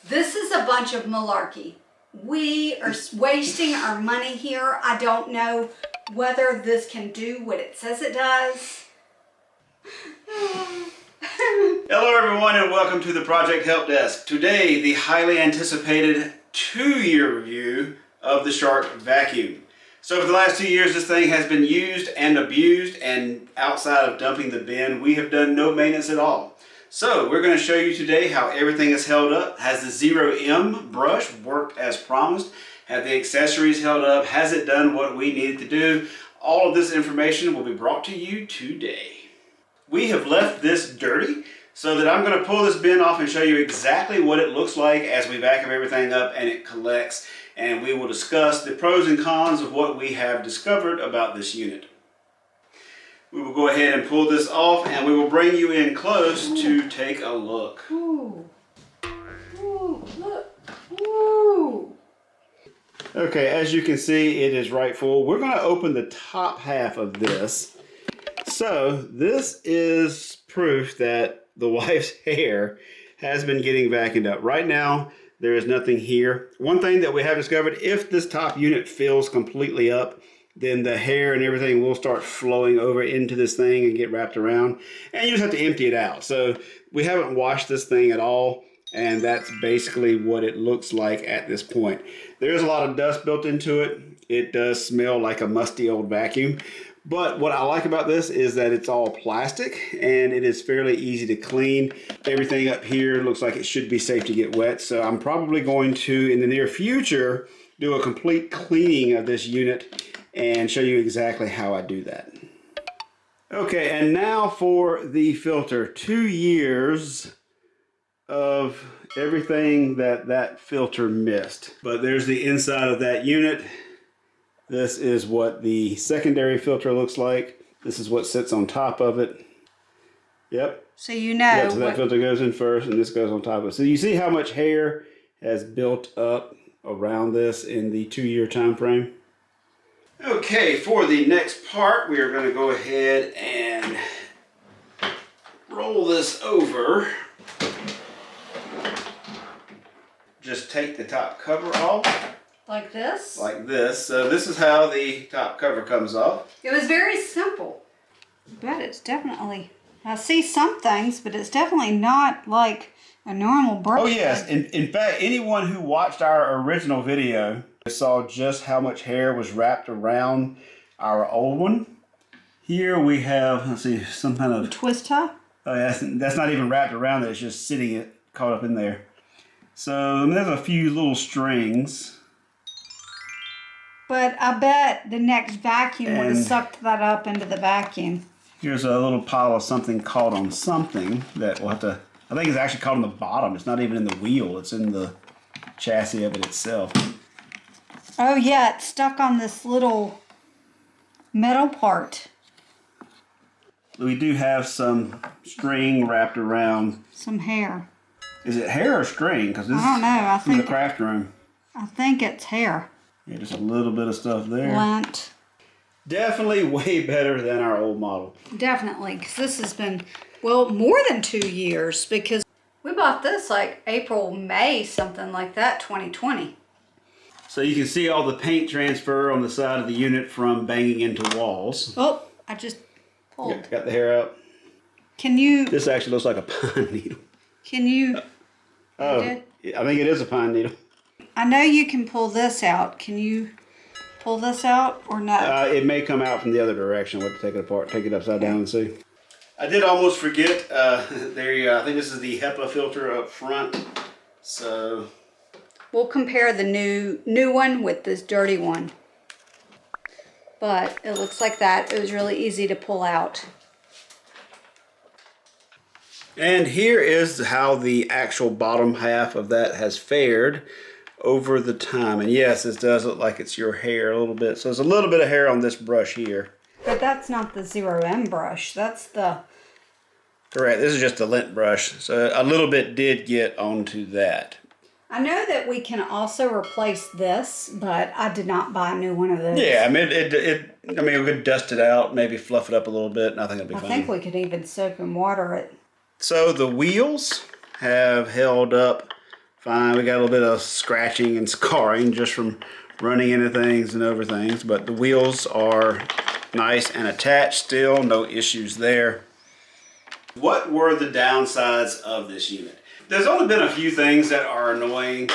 This is a bunch of malarkey. We are wasting our money here. I don't know whether this can do what it says it does. Hello everyone and welcome to the Project Help Desk. Today, the highly anticipated 2-year review of the Shark vacuum. So for the last 2 years, this thing has been used and abused, and outside of dumping the bin, we have done no maintenance at all. So we're going to show you today how everything is held up. Has the 0M brush worked as promised? Have the accessories held up? Has it done what we needed to do? All of this information will be brought to you today. We have left this dirty so that I'm going to pull this bin off and show you exactly what it looks like as we vacuum everything up and it collects. And we will discuss the pros and cons of what we have discovered about this unit. We will go ahead and pull this off and we will bring you in close to take a look. Ooh. Ooh, look. Ooh. Okay, as you can see, it is right full. We're going to open the top half of this. So this is proof that the wife's hair has been getting vacuumed up. Right now, there is nothing here. One thing that we have discovered, if this top unit fills completely up, then the hair and everything will start flowing over into this thing and get wrapped around. And you just have to empty it out. So we haven't washed this thing at all. And that's basically what it looks like at this point. There's a lot of dust built into it. It does smell like a musty old vacuum. But what I like about this is that it's all plastic and it is fairly easy to clean. Everything up here looks like it should be safe to get wet. So I'm probably going to, in the near future, do a complete cleaning of this unit and show you exactly how I do that. Okay, and now for the filter. 2 years of everything that filter missed. But there's the inside of that unit. This is what the secondary filter looks like. This is what sits on top of it. Yep. So you know. Yeah, so that filter goes in first and this goes on top of it. So you see how much hair has built up around this in the 2-year time frame? Okay, for the next part, we are going to go ahead and roll this over. Just take the top cover off. Like this? Like this. So this is how the top cover comes off. It was very simple. But it's definitely, I see some things, but it's definitely not like a normal brush. Oh yes, in fact, anyone who watched our original video saw just how much hair was wrapped around our old one. Here we have, let's see, some kind of twist tie. Oh yeah, that's not even wrapped around it, it's just sitting caught up in there. So there's a few little strings. But I bet the next vacuum would have sucked that up into the vacuum. Here's a little pile of something caught on something that we'll have to, I think it's actually caught on the bottom. It's not even in the wheel, it's in the chassis of it itself. Oh yeah, it's stuck on this little metal part. We do have some string wrapped around. Some hair. Is it hair or string? Because this I don't know. I is from the think craft room. I think it's hair. Yeah, just a little bit of stuff there. Lint. Definitely way better than our old model. Definitely, because this has been, well, more than 2 years, because we bought this like April, May, something like that, 2020. So you can see all the paint transfer on the side of the unit from banging into walls. Oh, I just pulled. Got the hair out. Can you? This actually looks like a pine needle. Can you? Oh, I think it is a pine needle. I know you can pull this out. Can you pull this out or no? It may come out from the other direction. We'll have to take it apart, take it upside down and see. I did almost forget. I think this is the Hepa filter up front. So we'll compare the new one with this dirty one. But it looks like that. It was really easy to pull out. And here is how the actual bottom half of that has fared over the time. And yes, this does look like it's your hair a little bit. So there's a little bit of hair on this brush here. But that's not the 0M brush. That's the... Correct. This is just a lint brush. So a little bit did get onto that. I know that we can also replace this, but I did not buy a new one of those. Yeah, I mean, we could dust it out, maybe fluff it up a little bit, and I think it'll be fine. I think we could even soak and water it. So the wheels have held up fine. We got a little bit of scratching and scarring just from running into things and over things, but the wheels are nice and attached still, no issues there. What were the downsides of this unit? There's only been a few things that are annoying.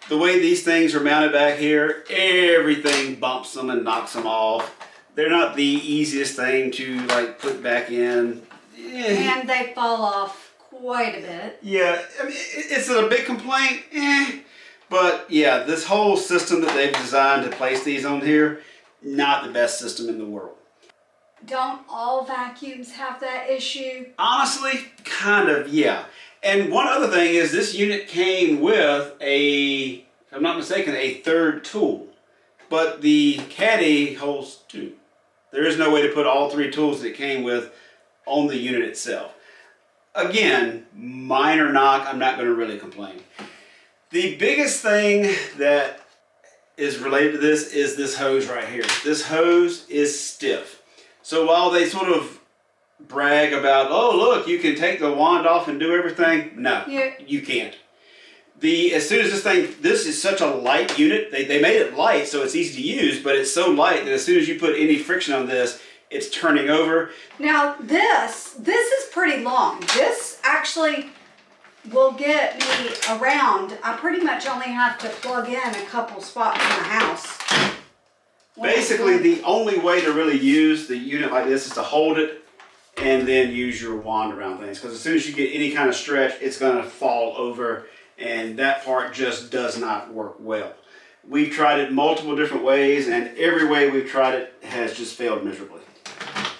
The way these things are mounted back here, everything bumps them and knocks them off. They're not the easiest thing to like put back in. And they fall off quite a bit. Yeah, I mean, it's a big complaint, but yeah, this whole system that they've designed to place these on here, not the best system in the world. Don't all vacuums have that issue? Honestly, kind of, yeah. And one other thing is this unit came with if I'm not mistaken, a third tool. But the caddy holds two. There is no way to put all three tools that it came with on the unit itself. Again, minor knock, I'm not going to really complain. The biggest thing that is related to this is this hose right here. This hose is stiff. So while they sort of brag about, oh look, you can take the wand off and do everything, no, you can't. As soon as this is such a light unit, they made it light so it's easy to use, but it's so light that as soon as you put any friction on this, it's turning over. Now this is pretty long. This actually will get me around. I pretty much only have to plug in a couple spots in the house. Basically, the only way to really use the unit like this is to hold it and then use your wand around things. Because as soon as you get any kind of stretch, it's going to fall over, and that part just does not work well. We've tried it multiple different ways, and every way we've tried it has just failed miserably.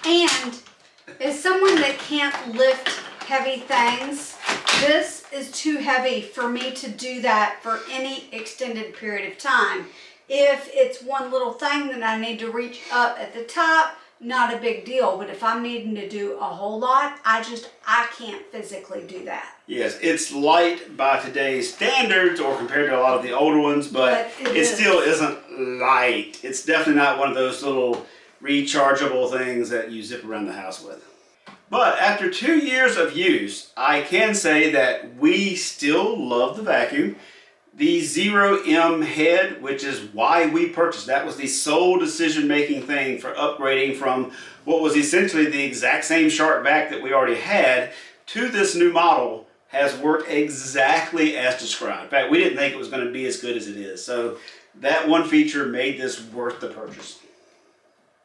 And as someone that can't lift heavy things, this is too heavy for me to do that for any extended period of time. If it's one little thing that I need to reach up at the top, not a big deal. But if I'm needing to do a whole lot, I can't physically do that. Yes, it's light by today's standards or compared to a lot of the older ones, but it still isn't light. It's definitely not one of those little rechargeable things that you zip around the house with. But after 2 years of use, I can say that we still love the vacuum. The 0M head, which is why we purchased, that was the sole decision-making thing for upgrading from what was essentially the exact same Shark vac that we already had to this new model, has worked exactly as described. In fact, we didn't think it was going to be as good as it is. So that one feature made this worth the purchase.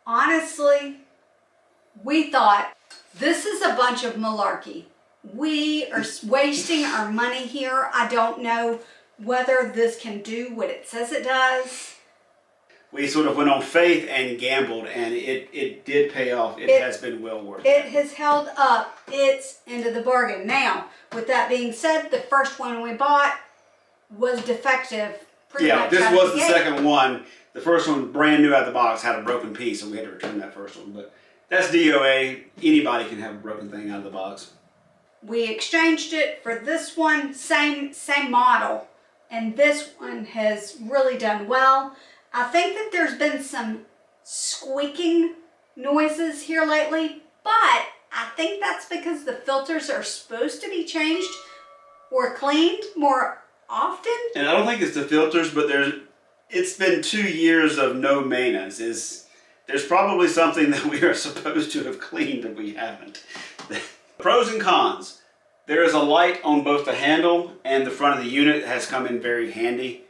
Honestly, we thought this is a bunch of malarkey. We are wasting our money here. I don't know whether this can do what it says it does. We sort of went on faith and gambled, and it did pay off. It has been well worth it. It has held up its end of the bargain. Now, with that being said, the first one we bought was defective. Yeah, this was the second one. The first one, brand new out of the box, had a broken piece, so we had to return that first one. But that's DOA. Anybody can have a broken thing out of the box. We exchanged it for this one, same model. And this one has really done well. I think that there's been some squeaking noises here lately, but I think that's because the filters are supposed to be changed or cleaned more often. And I don't think it's the filters, but it's been 2 years of no maintenance. There's probably something that we are supposed to have cleaned that we haven't. Pros and cons. There is a light on both the handle and the front of the unit. It has come in very handy.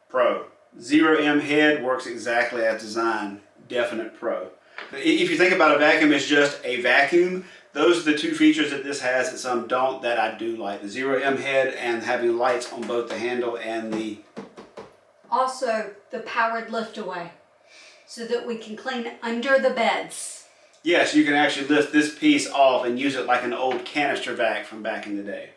Pro. 0M head works exactly as designed. Definite pro. If you think about a vacuum as just a vacuum, those are the two features that this has that some don't that I do like. The 0M head and having lights on both the handle and the... Also, the powered lift away so that we can clean under the beds. Yes, you can actually lift this piece off and use it like an old canister vac from back in the day.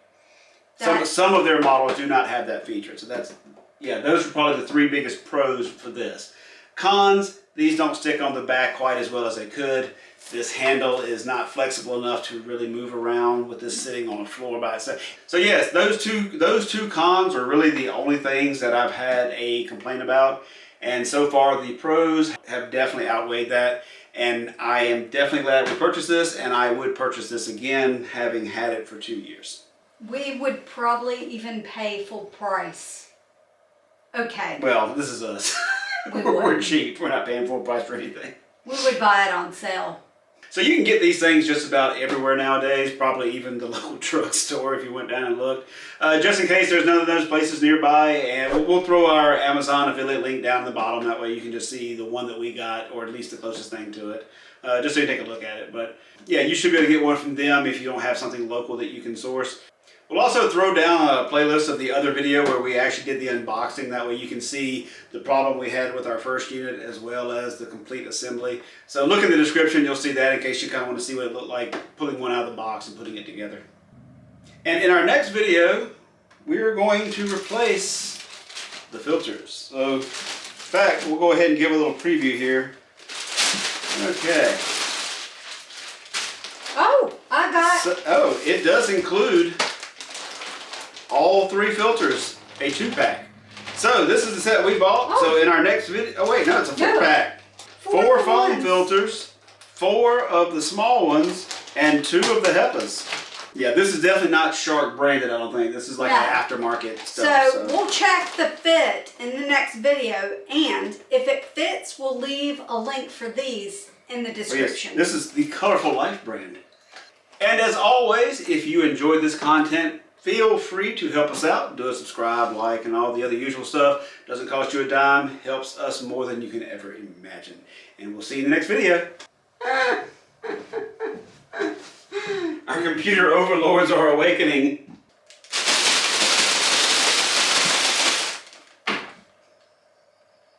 Some of their models do not have that feature. So those are probably the three biggest pros for this. Cons, these don't stick on the back quite as well as they could. This handle is not flexible enough to really move around with this sitting on the floor by itself. So yes, those two cons are really the only things that I've had a complaint about. And so far the pros have definitely outweighed that. And I am definitely glad we purchased this, and I would purchase this again, having had it for 2 years. We would probably even pay full price. Okay. Well, this is us. We We're wouldn't. cheap. We're not paying full price for anything. We would buy it on sale. So you can get these things just about everywhere nowadays, probably even the local drugstore if you went down and looked. Just in case there's none of those places nearby, and we'll throw our Amazon affiliate link down in the bottom. That way you can just see the one that we got, or at least the closest thing to it, just so you take a look at it. But yeah, you should be able to get one from them if you don't have something local that you can source. We'll also throw down a playlist of the other video where we actually did the unboxing. That way you can see the problem we had with our first unit as well as the complete assembly. So look in the description, you'll see that in case you kind of want to see what it looked like pulling one out of the box and putting it together. And in our next video, we're going to replace the filters. So in fact, we'll go ahead and give a little preview here. Okay. Oh, I got... So, it does include all 3 filters, a 2-pack. So this is the set we bought. Oh. So in our next video, oh wait, no, it's a 4-pack. 4 4 foam ones. filters, 4 of the small ones, and 2 of the Hepas. Yeah, this is definitely not Shark branded, I don't think. This is like No. an aftermarket stuff. So we'll check the fit in the next video, and if it fits, we'll leave a link for these in the Oh, yes, description. this is the Colorful Life brand. And as always, if you enjoyed this content, feel free to help us out. Do a subscribe, like, and all the other usual stuff. Doesn't cost you a dime. Helps us more than you can ever imagine. And we'll see you in the next video. Our computer overlords are awakening.